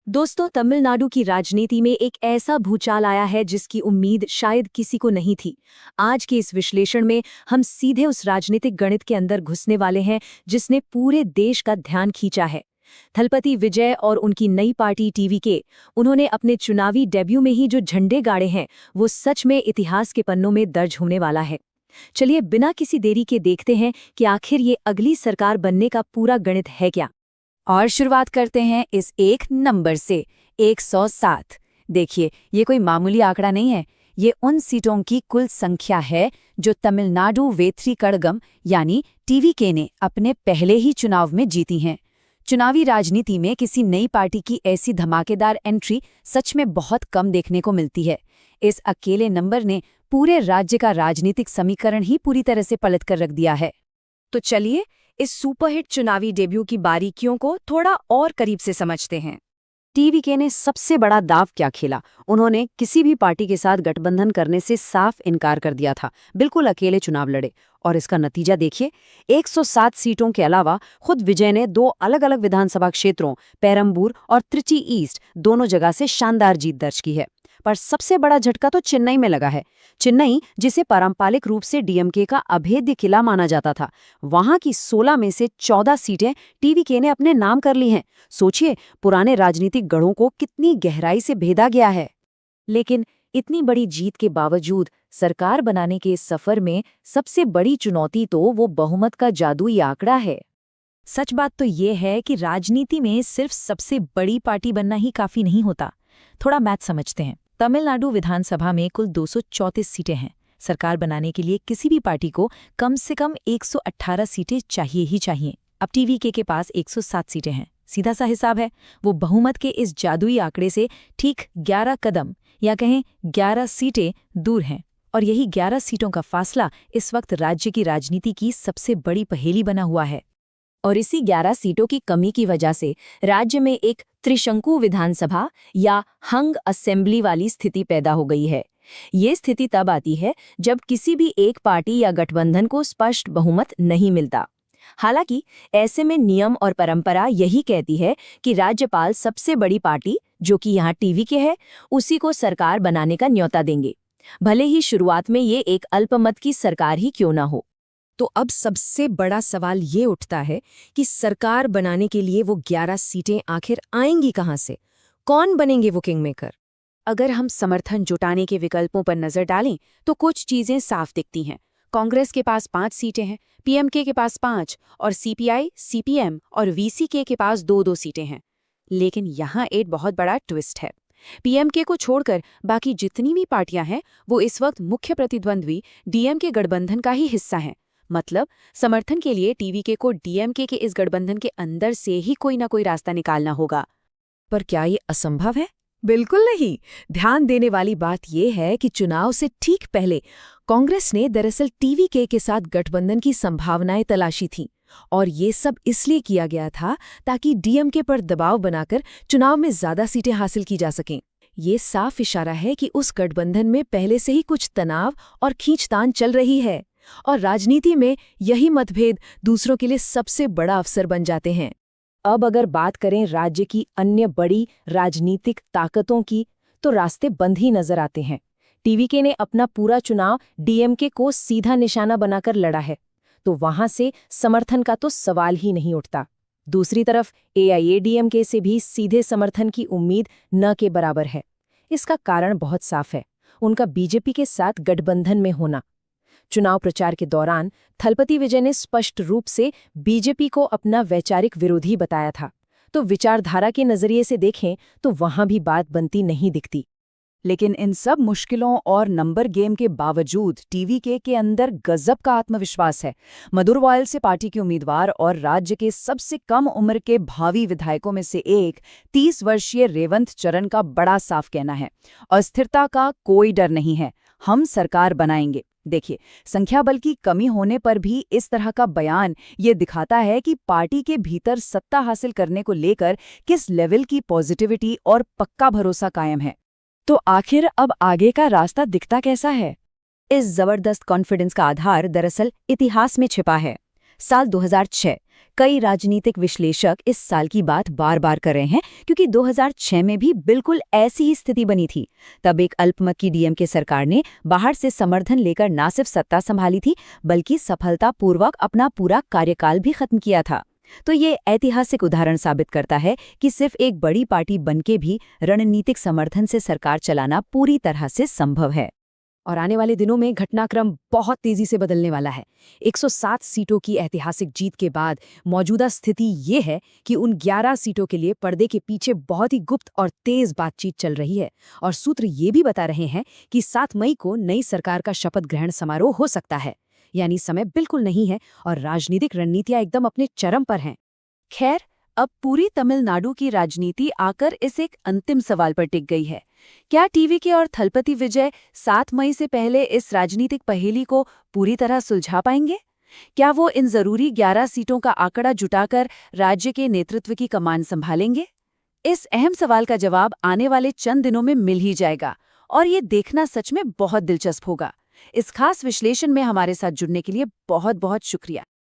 दोस्तों, तमिलनाडु की राजनीति में एक ऐसा भूचाल आया है जिसकी उम्मीद शायद किसी को नहीं थी। आज के इस विश्लेषण में हम सीधे उस राजनीतिक गणित के अंदर घुसने वाले हैं जिसने पूरे देश का ध्यान खींचा है। थलपति विजय और उनकी नई पार्टी टीवीके, उन्होंने अपने चुनावी डेब्यू में ही जो झंडे गाड़े हैं वो सच में इतिहास के पन्नों में दर्ज होने वाला है। चलिए बिना किसी देरी के देखते हैं कि आखिर ये अगली सरकार बनने का पूरा गणित है क्या। और शुरुआत करते हैं इस एक नंबर से, 107। देखिए, ये कोई मामूली आंकड़ा नहीं है। ये उन सीटों की कुल संख्या है जो तमिलनाडु वेत्री कड़गम यानी टीवीके ने अपने पहले ही चुनाव में जीती हैं। चुनावी राजनीति में किसी नई पार्टी की ऐसी धमाकेदार एंट्री सच में बहुत कम देखने को मिलती है। इस अकेले नंबर ने पूरे राज्य का राजनीतिक समीकरण ही पूरी तरह से पलट कर रख दिया है। तो चलिए इस सुपरहिट चुनावी डेब्यू की बारीकियों को थोड़ा और करीब से समझते हैं। टीवीके ने सबसे बड़ा दाव क्या खेला? उन्होंने किसी भी पार्टी के साथ गठबंधन करने से साफ इनकार कर दिया था। बिल्कुल अकेले चुनाव लड़े और इसका नतीजा देखिए। 107 सीटों के अलावा खुद विजय ने 2 अलग-अलग विधानसभा क्षेत्रों पेरम्बूर और त्रिची ईस्ट दोनों जगह से शानदार जीत दर्ज की है। पर सबसे बड़ा झटका तो चेन्नई में लगा है। चेन्नई, जिसे पारंपरिक रूप से डीएमके का अभेद्य किला माना जाता था, वहां की 16 में से 14 सीटें टीवीके ने अपने नाम कर ली हैं। सोचिए, पुराने राजनीतिक गढ़ों को कितनी गहराई से भेदा गया है। लेकिन इतनी बड़ी जीत के बावजूद सरकार बनाने के इस सफर में सबसे बड़ी चुनौती तो वो बहुमत का जादुई आंकड़ा है। सच बात तो ये है कि राजनीति में सिर्फ सबसे बड़ी पार्टी बनना ही काफी नहीं होता। थोड़ा मैथ समझते हैं। तमिलनाडु विधानसभा में कुल 234 सीटें हैं। सरकार बनाने के लिए किसी भी पार्टी को कम से कम 118 सीटें चाहिए ही चाहिए। अब टीवीके के पास 107 सीटें हैं। सीधा सा हिसाब है, वो बहुमत के इस जादुई आंकड़े से ठीक 11 कदम या कहें 11 सीटें दूर हैं। और यही 11 सीटों का फासला इस वक्त राज्य की राजनीति की सबसे बड़ी पहेली बना हुआ है। और इसी 11 सीटों की कमी की वजह से राज्य में एक त्रिशंकु विधानसभा या हंग असेंबली वाली स्थिति पैदा हो गई है। ये स्थिति तब आती है जब किसी भी एक पार्टी या गठबंधन को स्पष्ट बहुमत नहीं मिलता। हालांकि ऐसे में नियम और परंपरा यही कहती है कि राज्यपाल सबसे बड़ी पार्टी, जो कि यहाँ टीवीके है, उसी को सरकार बनाने का न्योता देंगे, भले ही शुरुआत में ये एक अल्पमत की सरकार ही क्यों ना हो। तो अब सबसे बड़ा सवाल ये उठता है कि सरकार बनाने के लिए वो 11 सीटें आखिर आएंगी कहाँ से? कौन बनेंगे वो किंग मेकर? अगर हम समर्थन जुटाने के विकल्पों पर नजर डालें तो कुछ चीजें साफ दिखती हैं। कांग्रेस के पास 5 सीटें हैं, पीएमके के पास 5 और सीपीआई, सीपीएम और वीसीके के पास 2-2 सीटें हैं। लेकिन यहाँ एक बहुत बड़ा ट्विस्ट है। पीएमके को छोड़कर बाकी जितनी भी पार्टियां हैं वो इस वक्त मुख्य प्रतिद्वंद्वी डीएमके गठबंधन का ही हिस्सा हैं। मतलब समर्थन के लिए टीवीके को डीएमके के इस गठबंधन के अंदर से ही कोई ना कोई रास्ता निकालना होगा। पर क्या ये असंभव है? बिल्कुल नहीं। ध्यान देने वाली बात यह है कि चुनाव से ठीक पहले कांग्रेस ने दरअसल टीवीके के साथ गठबंधन की संभावनाएं तलाशी थीं, और ये सब इसलिए किया गया था ताकि डीएमके पर दबाव बनाकर चुनाव में ज्यादा सीटें हासिल की जा सकें। ये साफ इशारा है कि उस गठबंधन में पहले से ही कुछ तनाव और खींचतान चल रही है, और राजनीति में यही मतभेद दूसरों के लिए सबसे बड़ा अवसर बन जाते हैं। अब अगर बात करें राज्य की अन्य बड़ी राजनीतिक ताकतों की, तो रास्ते बंद ही नजर आते हैं। टीवीके ने अपना पूरा चुनाव डीएमके को सीधा निशाना बनाकर लड़ा है, तो वहां से समर्थन का तो सवाल ही नहीं उठता। दूसरी तरफ एआईएडीएमके से भी सीधे समर्थन की उम्मीद न के बराबर है। इसका कारण बहुत साफ है, उनका बीजेपी के साथ गठबंधन में होना। चुनाव प्रचार के दौरान थलपति विजय ने स्पष्ट रूप से बीजेपी को अपना वैचारिक विरोधी बताया था, तो विचारधारा के नजरिए से देखें तो वहां भी बात बनती नहीं दिखती। लेकिन इन सब मुश्किलों और नंबर गेम के बावजूद टीवीके के अंदर गजब का आत्मविश्वास है। मदुरवायल से पार्टी के उम्मीदवार और राज्य के सबसे कम उम्र के भावी विधायकों में से एक 30 वर्षीय रेवंत चरण का बड़ा साफ कहना है, अस्थिरता का कोई डर नहीं है, हम सरकार बनाएंगे। देखिए, संख्या बल की कमी होने पर भी इस तरह का बयान ये दिखाता है कि पार्टी के भीतर सत्ता हासिल करने को लेकर किस लेवल की पॉजिटिविटी और पक्का भरोसा कायम है। तो आखिर अब आगे का रास्ता दिखता कैसा है? इस जबरदस्त कॉन्फिडेंस का आधार दरअसल इतिहास में छिपा है। साल 2006। कई राजनीतिक विश्लेषक इस साल की बात बार बार कर रहे हैं क्योंकि 2006 में भी बिल्कुल ऐसी ही स्थिति बनी थी। तब एक अल्पमत की डीएमके सरकार ने बाहर से समर्थन लेकर न सिर्फ सत्ता संभाली थी बल्कि सफलतापूर्वक अपना पूरा कार्यकाल भी खत्म किया था। तो ये ऐतिहासिक उदाहरण साबित करता है कि सिर्फ एक बड़ी पार्टी बनके भी रणनीतिक समर्थन से सरकार चलाना पूरी तरह से संभव है। और आने वाले दिनों में घटनाक्रम बहुत तेजी से बदलने वाला है। 107 सीटों की ऐतिहासिक जीत के बाद मौजूदा स्थिति ये है कि उन 11 सीटों के लिए पर्दे के पीछे बहुत ही गुप्त और तेज बातचीत चल रही है और सूत्र ये भी बता रहे हैं कि 7 मई को नई सरकार का शपथ ग्रहण समारोह हो सकता है। यानी समय बिल्कुल नहीं है और राजनीतिक रणनीतियां एकदम अपने चरम पर हैं। खैर, अब पूरी तमिलनाडु की राजनीति आकर इस एक अंतिम सवाल पर टिक गई है। क्या टीवीके और थलपति विजय 7 मई से पहले इस राजनीतिक पहेली को पूरी तरह सुलझा पाएंगे? क्या वो इन जरूरी 11 सीटों का आंकड़ा जुटाकर राज्य के नेतृत्व की कमान संभालेंगे? इस अहम सवाल का जवाब आने वाले चंद दिनों में मिल ही जाएगा और ये देखना सच में बहुत दिलचस्प होगा। इस खास विश्लेषण में हमारे साथ जुड़ने के लिए बहुत बहुत शुक्रिया।